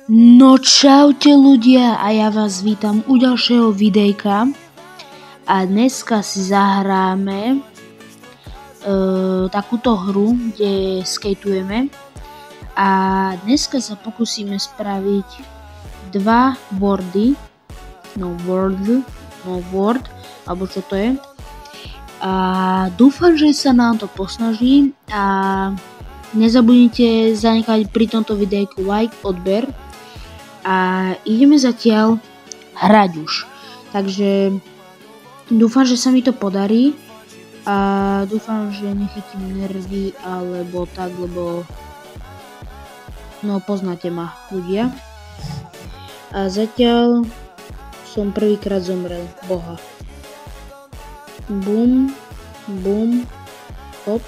No čaute ľudia a ja vás vítam u ďalšieho videjka a dneska si zahráme takúto hru, kde skateujeme a dneska sa pokúsime spraviť dva boardy, alebo čo to je, a dúfam, že sa nám to posnaží a nezabudnite zanechať pri tomto videjku like, odber. A ideme zatiaľ hrať už. Takže dúfam, že sa mi to podarí. A dúfam, že nechytím nervy alebo tak, lebo no poznáte ma ľudia. A zatiaľ som prvýkrát zomrel. Boha. Bum, bum, hop.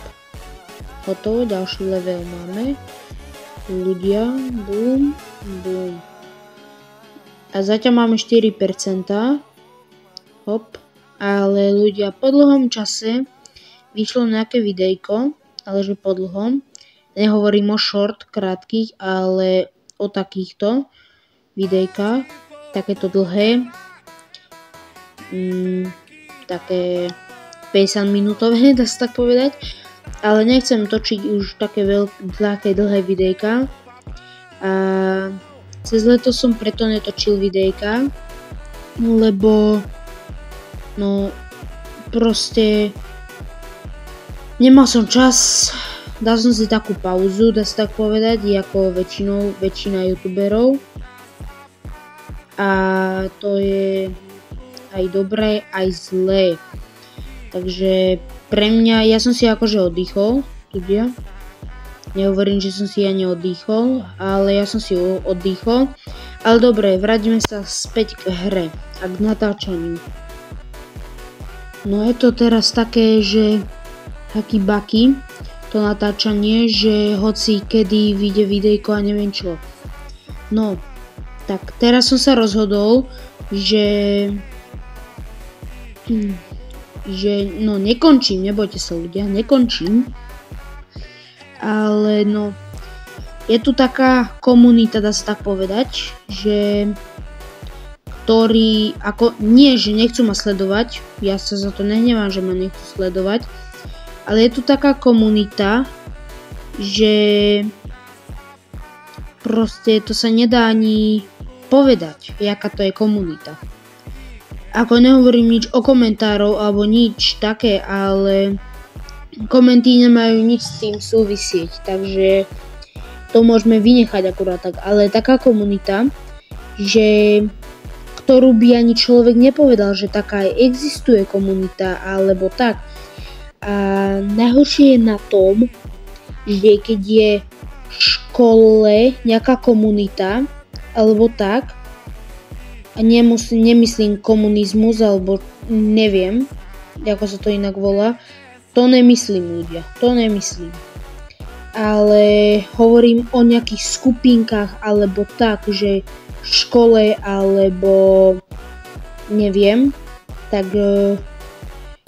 Hotovo, ďalší level máme. Ľudia, bum, bum. A zatiaľ máme 4%. Hop. Ale ľudia, po dlhom čase vyšlo nejaké videjko, ale že po dlhom. Nehovorím o short, krátkych, ale o takýchto videjkách. Takéto dlhé. Také 50 minútové, dá sa tak povedať. Ale nechcem točiť už také dlhé videjka. A cez leto som preto netočil videjka, lebo no proste nemal som čas, dal som si takú pauzu, dá sa tak povedať, ako väčšina youtuberov. A to je aj dobré, aj zlé. Takže pre mňa, ja som si akože oddychol, ľudia. Nehovorím, že som si ja neoddychol, ale ja som si oddychol. Ale dobre, vráťme sa späť k hre a k natáčaniu. No je to teraz také, že taký baky, to natáčanie, že hoci kedy vyjde videjko a neviem čo. No, tak teraz som sa rozhodol, že no nekončím, nebojte sa ľudia, nekončím. Ale no, je tu taká komunita, dá sa tak povedať, že ktorí, ako nie, že nechcú ma sledovať, ja sa za to nehnevám, že ma nechcú sledovať, ale je tu taká komunita, že proste to sa nedá ani povedať, jaká to je komunita. Ako nehovorím nič o komentárov alebo nič také, ale komenty nemajú nič s tým súvisieť, takže to môžeme vynechať akurát tak, ale taká komunita, že ktorú by ani človek nepovedal, že taká existuje komunita alebo tak. A najhoršie je na tom, že keď je v škole nejaká komunita alebo tak, a nemyslím komunizmus alebo neviem, ako sa to inak volá, to nemyslím ľudia, to nemyslím. Ale hovorím o nejakých skupinkách alebo tak, že v škole alebo neviem, tak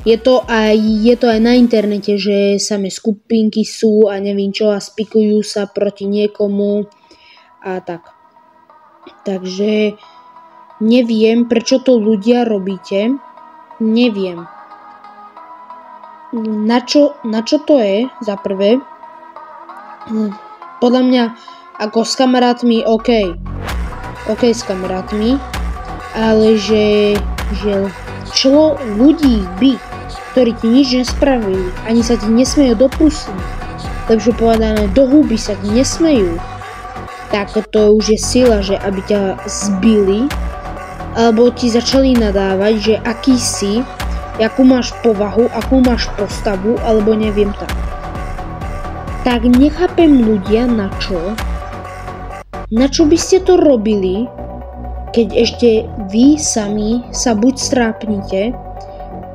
je to aj na internete, že samé skupinky sú a neviem čo a spikujú sa proti niekomu a tak. Takže neviem, prečo to ľudia robíte, neviem. Na čo to je, za prvé? Podľa mňa, ako s kamarátmi, OK s kamarátmi, ale že ľudí by, ktorí ti nič nespravili, ani sa ti nesmejú dopustiť, lepšie povedané, do huby sa ti nesmejú, tak to už je sila, že aby ťa zbili, alebo ti začali nadávať, že aký si, akú máš povahu, akú máš postavu, alebo neviem tak. Tak nechápem ľudia, na čo by ste to robili, keď ešte vy sami sa buď strápnite,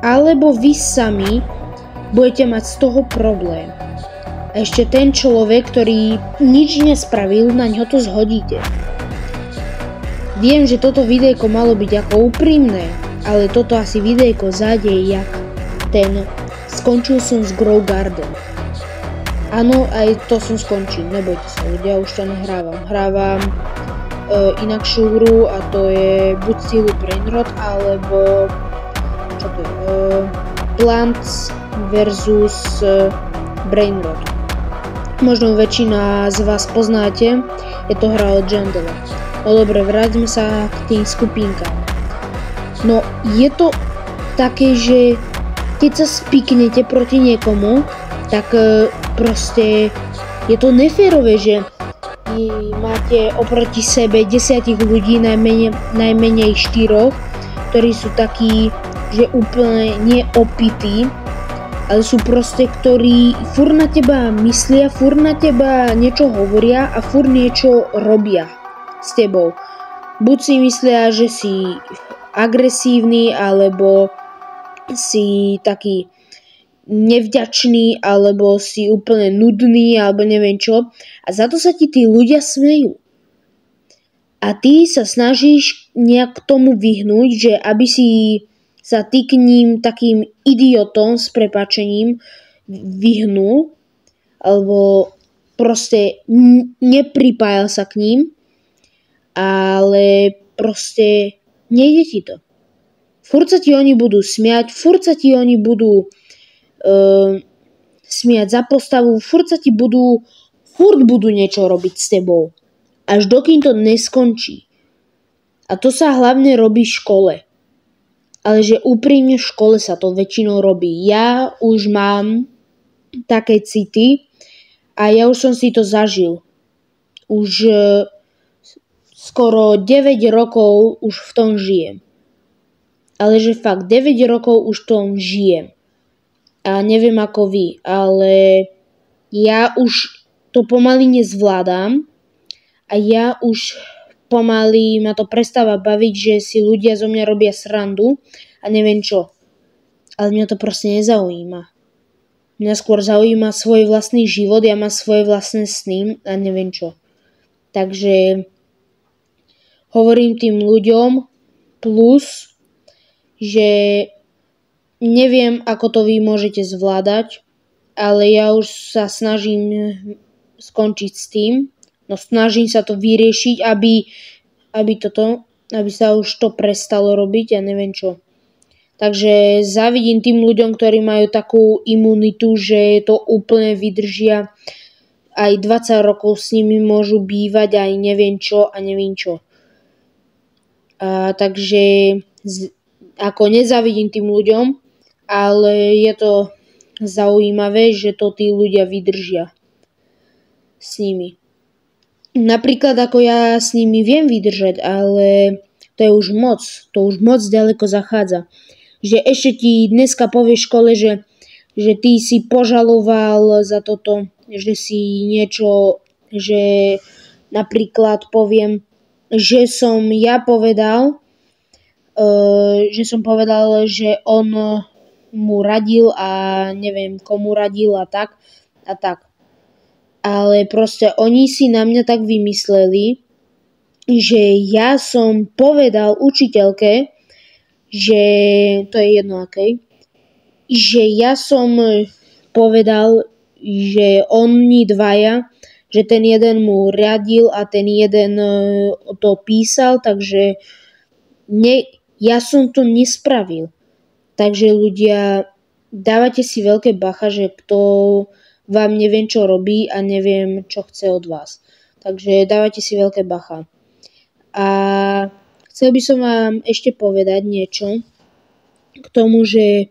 alebo vy sami budete mať z toho problém. A ešte ten človek, ktorý nič nespravil, na ňo to zhodíte. Viem, že toto videjko malo byť ako úprimné, ale toto asi videjko zájde jak ten skončil som z Grow Garden. Áno, aj to som skončil, nebojte sa ľudia, už to nehrávam. Hrávam inakšiu hru a to je buď stylu Brainrot alebo čo to je? Plants vs Brainrot. Možno väčšina z vás poznáte, je to hra od Jandela. No dobre, vráťme sa k tým skupinkám. No je to také, že keď sa spiknete proti niekomu, tak proste je to neférové, že máte oproti sebe 10 ľudí, najmenej 4, ktorí sú takí, že úplne neopití, ale sú proste, ktorí furt na teba myslia, furt na teba niečo hovoria a furt niečo robia s tebou. Buď si myslia, že si agresívny, alebo si taký nevďačný, alebo si úplne nudný, alebo neviem čo. A za to sa ti tí ľudia smejú. A ty sa snažíš nejak tomu vyhnúť, že aby si sa ty k ním takým idiotom s prepáčením vyhnul, alebo proste nepripájal sa k ním, ale proste nejde ti to. Furt sa ti oni budú smiať, furt sa ti oni budú smiať za postavu, furt budú niečo robiť s tebou. Až dokým to neskončí. A to sa hlavne robí v škole. Ale že úprimne v škole sa to väčšinou robí. Ja už mám také city a ja už som si to zažil. Už skoro 9 rokov už v tom žijem. Ale že fakt 9 rokov už v tom žijem. A neviem ako vy, ale ja už to pomaly nezvládam a ja už pomaly ma to prestáva baviť, že si ľudia zo mňa robia srandu a neviem čo. Ale mňa to proste nezaujíma. Mňa skôr zaujíma svoj vlastný život, ja mám svoje vlastné sny a neviem čo. Takže hovorím tým ľuďom plus, že neviem, ako to vy môžete zvládať, ale ja už sa snažím skončiť s tým. No snažím sa to vyriešiť, aby sa už to prestalo robiť a neviem čo. Takže závidím tým ľuďom, ktorí majú takú imunitu, že to úplne vydržia. Aj 20 rokov s nimi môžu bývať, aj neviem čo a neviem čo. Takže ako nezávidím tým ľuďom, ale je to zaujímavé, že to tí ľudia vydržia s nimi. Napríklad ako ja s nimi viem vydržať, ale to je už moc. To už moc ďaleko zachádza. Že ešte ti dneska povie v škole, že ty si požaloval za toto, že si niečo, že napríklad poviem, že som ja povedal, že on mu radil a neviem komu radil a tak. Ale proste oni si na mňa tak vymysleli, že ja som povedal učiteľke, že to je jedno akej, že ja som povedal, že oni dvaja, že ten jeden mu radil a ten jeden to písal, takže ja som to nespravil. Takže ľudia, dávate si veľké bacha, že kto vám neviem čo robí a neviem čo chce od vás. Takže dávate si veľké bacha. A chcel by som vám ešte povedať niečo k tomu, že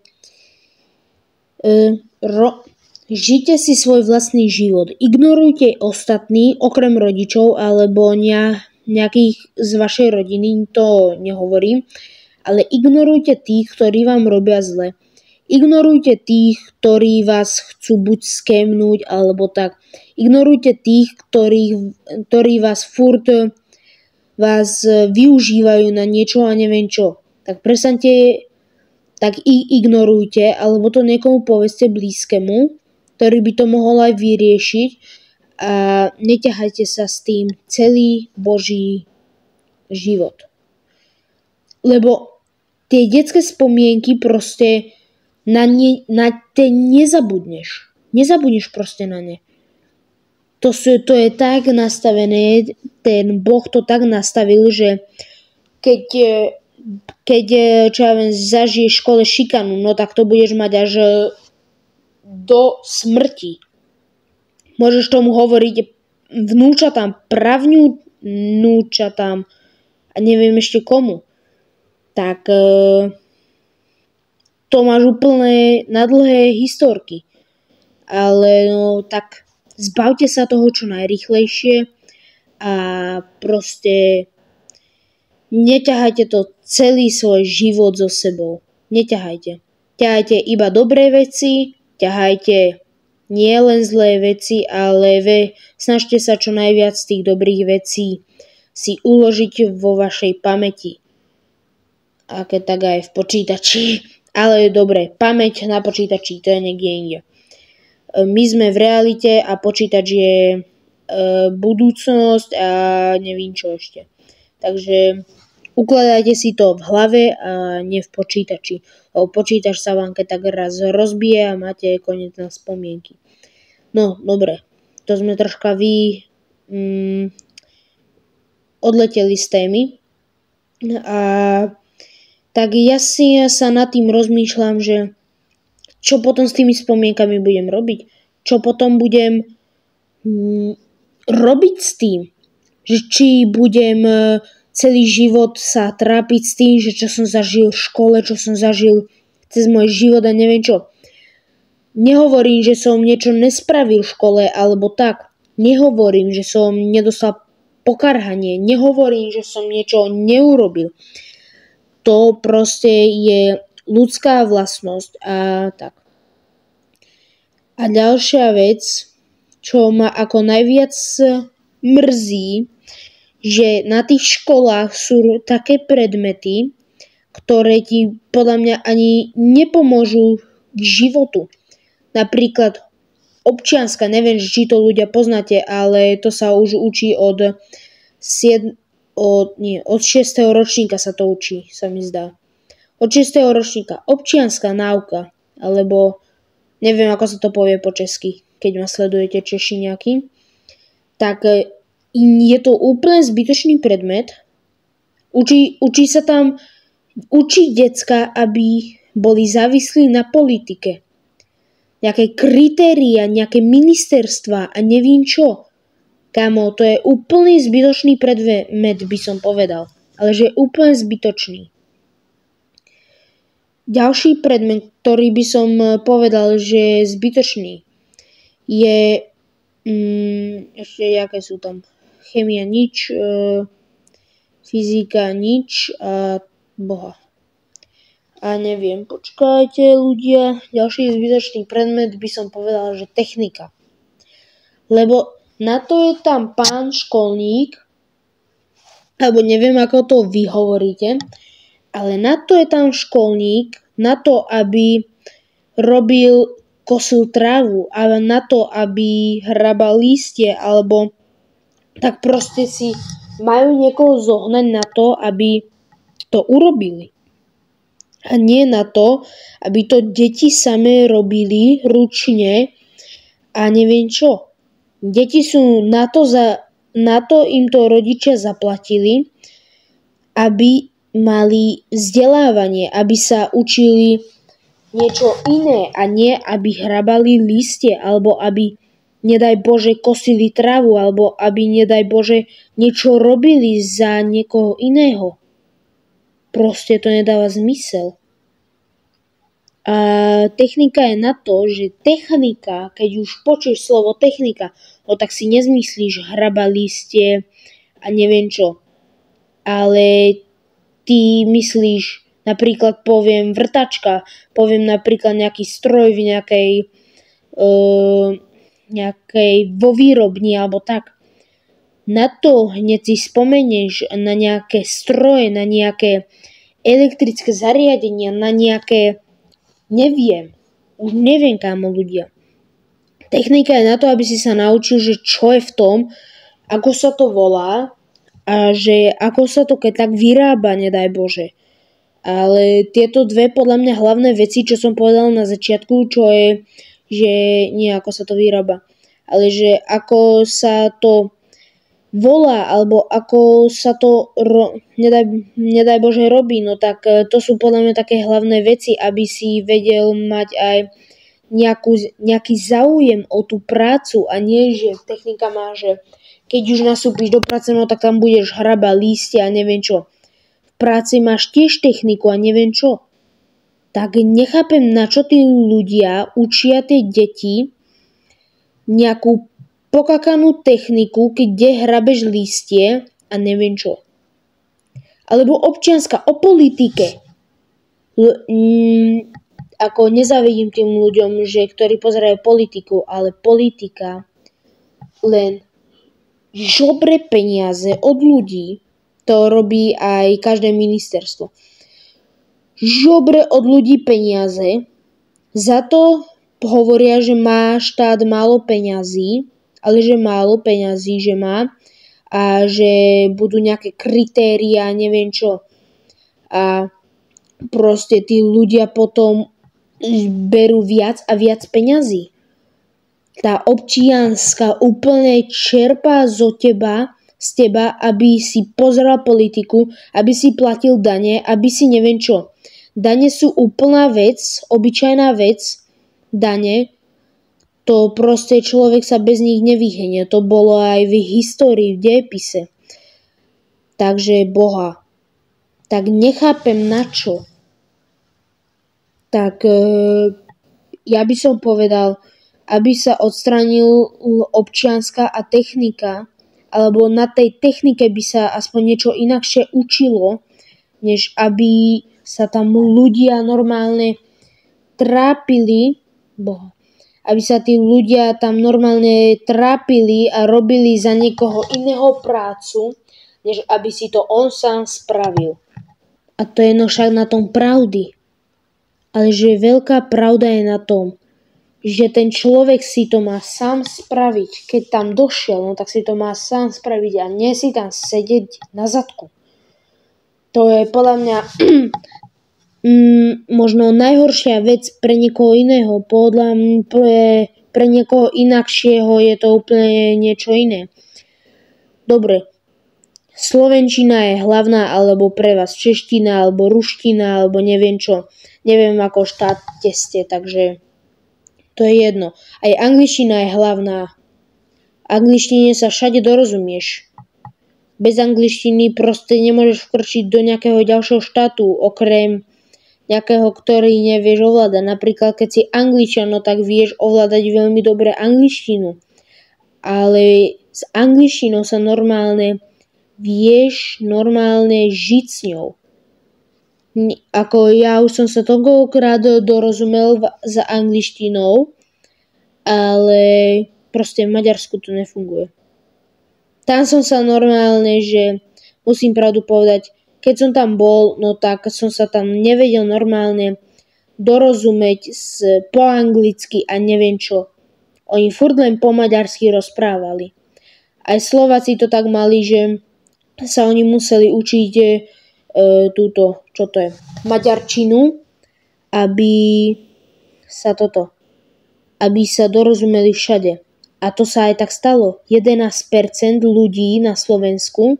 žite si svoj vlastný život. Ignorujte ostatní, okrem rodičov alebo nejakých z vašej rodiny, to nehovorím, ale ignorujte tých, ktorí vám robia zle. Ignorujte tých, ktorí vás chcú buď skemnúť, alebo tak. Ignorujte tých, ktorí vás furt využívajú na niečo a neviem čo. Tak prestaňte, tak ich ignorujte, alebo to niekomu povedzte blízkemu, ktorý by to mohol aj vyriešiť a neťahajte sa s tým celý Boží život. Lebo tie detské spomienky proste na te nezabudneš. Nezabudneš proste na ne. To je tak nastavené, ten Boh to tak nastavil, že keď čo ja viem, zažiješ v škole šikanu, no tak to budeš mať až do smrti. Môžeš tomu hovoriť vnúčatám, pravnúčatám a neviem ešte komu. Tak to máš úplne na dlhé historky. Ale no tak zbavte sa toho čo najrýchlejšie a proste neťahajte to celý svoj život so sebou. Neťahajte. Ťahajte iba dobré veci, ťahajte nie len zlé veci, ale snažte sa čo najviac tých dobrých vecí si uložiť vo vašej pamäti. A keď tak aj v počítači. Ale dobre, pamäť na počítači, to je niekde inde. My sme v realite a počítač je budúcnosť a neviem čo ešte. Takže ukladajte si to v hlave a nie v počítači. Lebo počítač sa vám keď tak raz rozbije a máte koniec na spomienky. No, dobre. To sme troška odleteli z témy. A tak ja sa nad tým rozmýšľam, že čo potom s tými spomienkami budem robiť? Čo potom budem robiť s tým? Že či budem celý život sa trápiť s tým, že čo som zažil v škole, čo som zažil cez môj život a neviem čo. Nehovorím, že som niečo nespravil v škole alebo tak. Nehovorím, že som nedostal pokarhanie. Nehovorím, že som niečo neurobil. To proste je ľudská vlastnosť a tak. A ďalšia vec, čo ma ako najviac mrzí, že na tých školách sú také predmety, ktoré ti podľa mňa ani nepomôžu k životu. Napríklad občianska, neviem, či to ľudia poznáte, ale to sa už učí od 6. ročníka sa to učí, sa mi zdá. Od 6. ročníka. Občianska náuka, alebo neviem, ako sa to povie po česky, keď ma sledujete Češi nejaký. Tak je to úplne zbytočný predmet. Učí sa tam decka, aby boli závislí na politike. Nejaké kritéria, nejaké ministerstva a neviem čo. Kámo, to je úplne zbytočný predmet, by som povedal. Ale že je úplne zbytočný. Ďalší predmet, ktorý by som povedal, že je zbytočný, je ešte aké sú tam chémia nič, fyzika nič a boha. A neviem, počkajte ľudia, ďalší zbytočný predmet by som povedal, že technika. Lebo na to je tam pán školník, alebo neviem, ako to vy hovoríte, ale na to je tam školník, na to, aby kosil trávu, ale na to, aby hrabal lístie, alebo tak proste si majú niekoho zohnať na to, aby to urobili. A nie na to, aby to deti samé robili ručne a neviem čo. Deti sú na to im to rodičia zaplatili, aby mali vzdelávanie, aby sa učili niečo iné a nie aby hrabali listie alebo aby nedaj Bože kosili trávu alebo aby nedaj Bože niečo robili za niekoho iného. Proste to nedáva zmysel. A technika je na to, že technika, keď už počuješ slovo technika, no tak si nezmyslíš hraba listie a neviem čo. Ale ty myslíš, napríklad poviem vrtačka, poviem napríklad nejaký stroj v nejakej vo výrobni alebo tak. Na to hneď si spomenieš na nejaké stroje, na nejaké elektrické zariadenia, na nejaké už neviem kámo ľudia. Technika je na to, aby si sa naučil, že čo je v tom, ako sa to volá a že ako sa to keď tak vyrába, nedaj Bože. Ale tieto dve podľa mňa hlavné veci, čo som povedal na začiatku, čo je, že nie ako sa to vyrába, ale že ako sa to volá, alebo ako sa to nedaj Bože robí, no tak to sú podľa mňa také hlavné veci, aby si vedel mať aj nejaký záujem o tú prácu a nie, že technika má, že keď už nastúpiš do práce, no tak tam budeš hrabať lístia a neviem čo. V práci máš tiež techniku a neviem čo. Tak nechápem, na čo tí ľudia učia tie deti nejakú pokakanú techniku, kde hrabeš lístie a neviem čo. Alebo občianska o politike. Ako nezávidím tým ľuďom, že ktorí pozerajú politiku, ale politika len žobre peniaze od ľudí. To robí aj každé ministerstvo. Žobre od ľudí peniaze, za to hovoria, že má štát málo peňazí, ale že málo peňazí, že má a že budú nejaké kritériá, neviem čo. A proste tí ľudia potom berú viac a viac peňazí. Tá občianska úplne čerpá z teba, aby si pozeral politiku, aby si platil dane, aby si neviem čo. Dane sú úplná vec, obyčajná vec, dane, to proste človek sa bez nich nevyhne. To bolo aj v histórii, v dejepise. Takže Boha. Tak nechápem na čo. Tak ja by som povedal, aby sa odstránil občianska a technika, alebo na tej technike by sa aspoň niečo inakšie učilo, než aby sa tam ľudia normálne trápili, aby sa tí ľudia tam normálne trápili a robili za niekoho iného prácu, než aby si to on sám spravil. A to je no však na tom pravdy. Ale že veľká pravda je na tom, že ten človek si to má sám spraviť. Keď tam došiel, no tak si to má sám spraviť a nie si tam sedieť na zadku. To je podľa mňa možno najhoršia vec pre niekoho iného. Podľa mňa pre niekoho inakšieho je to úplne niečo iné. Dobre, slovenčina je hlavná, alebo pre vás čeština, alebo ruština, alebo neviem čo. Neviem, ako štáte ste, takže to je jedno. Aj angličtina je hlavná. Angličtine sa všade dorozumieš. Bez angličtiny proste nemôžeš vkročiť do nejakého ďalšieho štátu, okrem nejakého, ktorý nevieš ovládať. Napríklad, keď si Angličan, no tak vieš ovládať veľmi dobre angličtinu. Ale s angličtinou sa vieš normálne žiť s ňou. Ako ja už som sa toľkokrát dorozumel za angličtinou, ale proste v Maďarsku to nefunguje. Tam som sa normálne, že musím pravdu povedať, keď som tam bol, no tak som sa tam nevedel normálne dorozumieť po anglicky a neviem čo. Oni furt len po maďarsky rozprávali. Aj Slováci to tak mali, že sa oni museli učiť maďarčinu, aby sa dorozumeli všade. A to sa aj tak stalo. 11% ľudí na Slovensku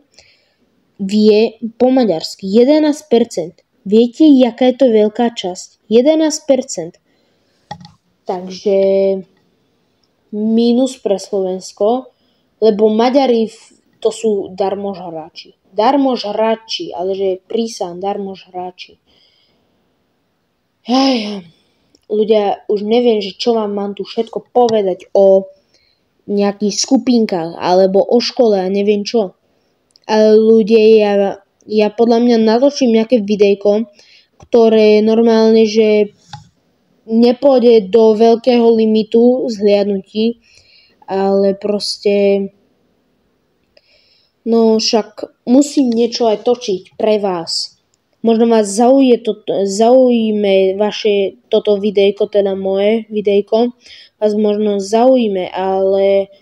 vie po maďarsky. 11%. Viete, jaká je to veľká časť? 11%. Takže mínus pre Slovensko, lebo Maďari to sú darmožhráči. Darmožhráči, ale že prísam, darmožhráči. Ľudia, už neviem, že čo vám mám tu všetko povedať o nejakých skupinkách alebo o škole a neviem čo. Ale ľudia, ja podľa mňa natočím nejaké videjko, ktoré normálne, že nepôjde do veľkého limitu zhliadnutí, ale proste no však musím niečo aj točiť pre vás. Možno vás zaujíme vaše toto videjko, teda moje videjko, vás možno zaujíme, ale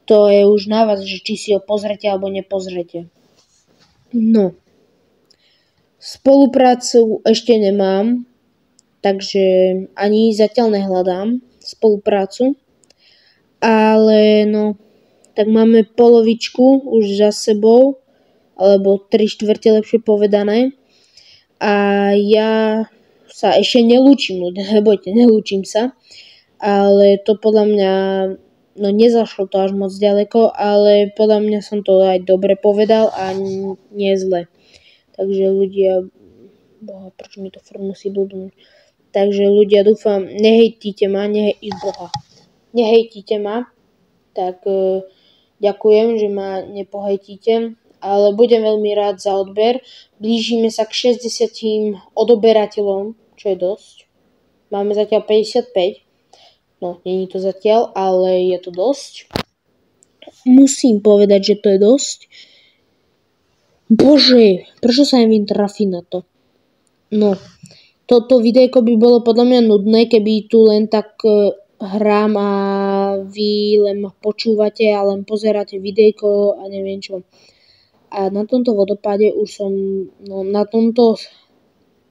to je už na vás, že či si ho pozrete alebo nepozrete. No. Spoluprácu ešte nemám, takže ani zatiaľ nehľadám spoluprácu. ale no, tak máme polovičku už za sebou, alebo 3/4 lepšie povedané. A ja sa ešte nelúčim, nebojte, nelúčim sa, ale to podľa mňa, no nezašlo to až moc ďaleko, ale podľa mňa som to aj dobre povedal a nie zle. Takže ľudia, boha, prečo mi to furt musí blbnúť. Takže ľudia, dúfam, nehejtíte ma, nehejtíte ma, tak ďakujem, že ma nepohejtíte, ale budem veľmi rád za odber. Blížime sa k 60 odoberateľom, čo je dosť. Máme zatiaľ 55. No, nie je to zatiaľ, ale je to dosť. Musím povedať, že to je dosť. Bože, prečo sa mi trafí na to? No, toto videjko by bolo podľa mňa nudné, keby tu len tak hrám a vy len ma počúvate a len pozeráte videjko a neviem čo. A na tomto vodopáde už som, no na tomto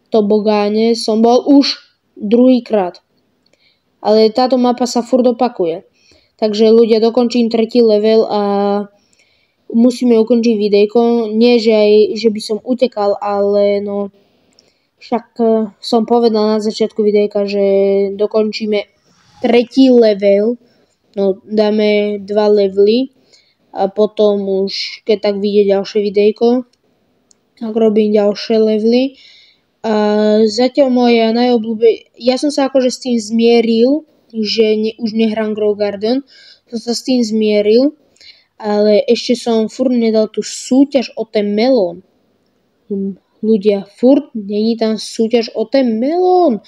tobogáne som bol už druhýkrát. Ale táto mapa sa furt opakuje. Takže ľudia, dokončím 3. level a musíme ukončiť videjko. Nie, že by som utekal, ale no však som povedal na začiatku videjka, že dokončíme 3. level, no dáme 2 levely a potom už keď tak vyjde ďalšie videjko, tak robím ďalšie levely. A zatiaľ moja ja som sa akože s tým zmieril, že už nehrám Grow Garden, som sa s tým zmieril, ale ešte som furt nedal tú súťaž o ten melón. Ľudia, furt není tam súťaž o ten melón.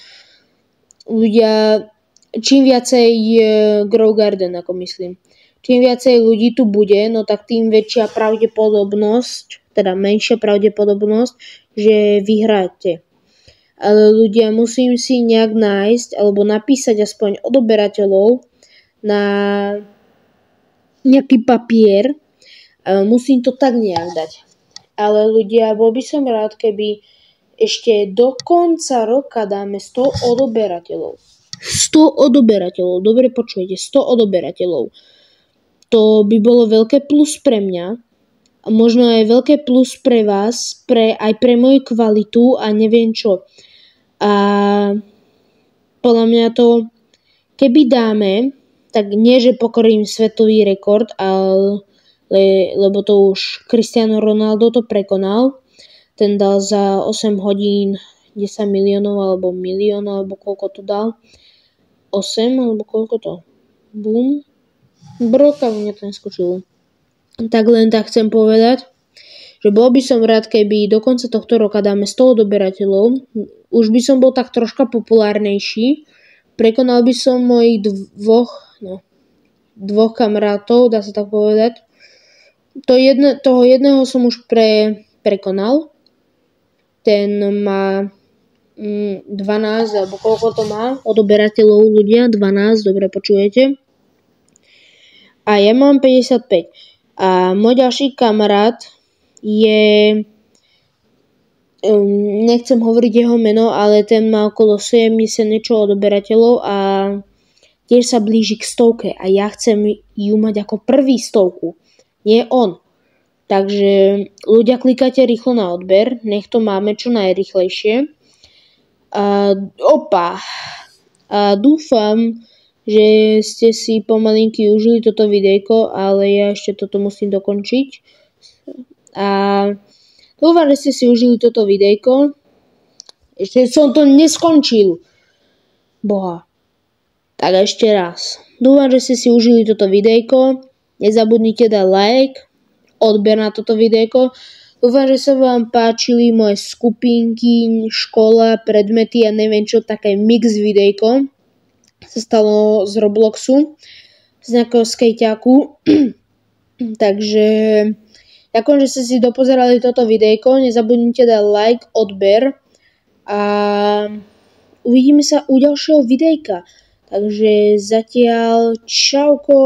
Ľudia, čím viacej Grow Garden, ako myslím. Čím viacej ľudí tu bude, no tak tým väčšia pravdepodobnosť, teda menšia pravdepodobnosť, že vyhráte. Ale ľudia, musím si nejak nájsť, alebo napísať aspoň odoberateľov na nejaký papier. Musím to tak nejak dať. Ale ľudia, bol by som rád, keby ešte do konca roka dáme 100 odoberateľov. 100 odoberateľov, dobre počujete, 100 odoberateľov. To by bolo veľké plus pre mňa a možno aj veľké plus pre vás, aj pre moju kvalitu a neviem čo. A podľa mňa to, keby dáme, tak nie, že pokorím svetový rekord, lebo to už Cristiano Ronaldo to prekonal. Ten dal za 8 hodín 10 miliónov alebo milión, alebo koľko to dal. 8 alebo koľko to? Bum. Broka mňa ten skočil. Tak len tak chcem povedať, že bol by som rád, keby do konca tohto roka dáme 100 odoberateľov. Už by som bol tak troška populárnejší. Prekonal by som mojich dvoch kamarátov, dá sa tak povedať. Toho jedného som už prekonal. Ten má 12, alebo koľko to má odoberateľov ľudia, 12, dobre počujete. A ja mám 55. A môj ďalší kamarát je, nechcem hovoriť jeho meno, ale ten má okolo 70 niečo odoberateľov a tiež sa blíži k 100 a ja chcem ju mať ako prvý 100, nie on. Takže ľudia, klikajte rýchlo na odber, nech to máme čo najrýchlejšie. A dúfam, že ste si pomalinky užili toto videjko, ale ja ešte toto musím dokončiť. A dúfam, že ste si užili toto videjko. Ešte som to neskončil. Boha. Tak ešte raz. Dúfam, že ste si užili toto videjko. Nezabudnite dať like, odber na toto videjko. Dúfam, že sa vám páčili moje skupinky, škola, predmety a neviem čo, také mix videjko sa stalo z Robloxu, z nejakého skejťáku. Takže ďakujem, že ste si dopozerali toto videjko. Nezabudnite dať like, odber a uvidíme sa u ďalšieho videjka. Takže zatiaľ čauko.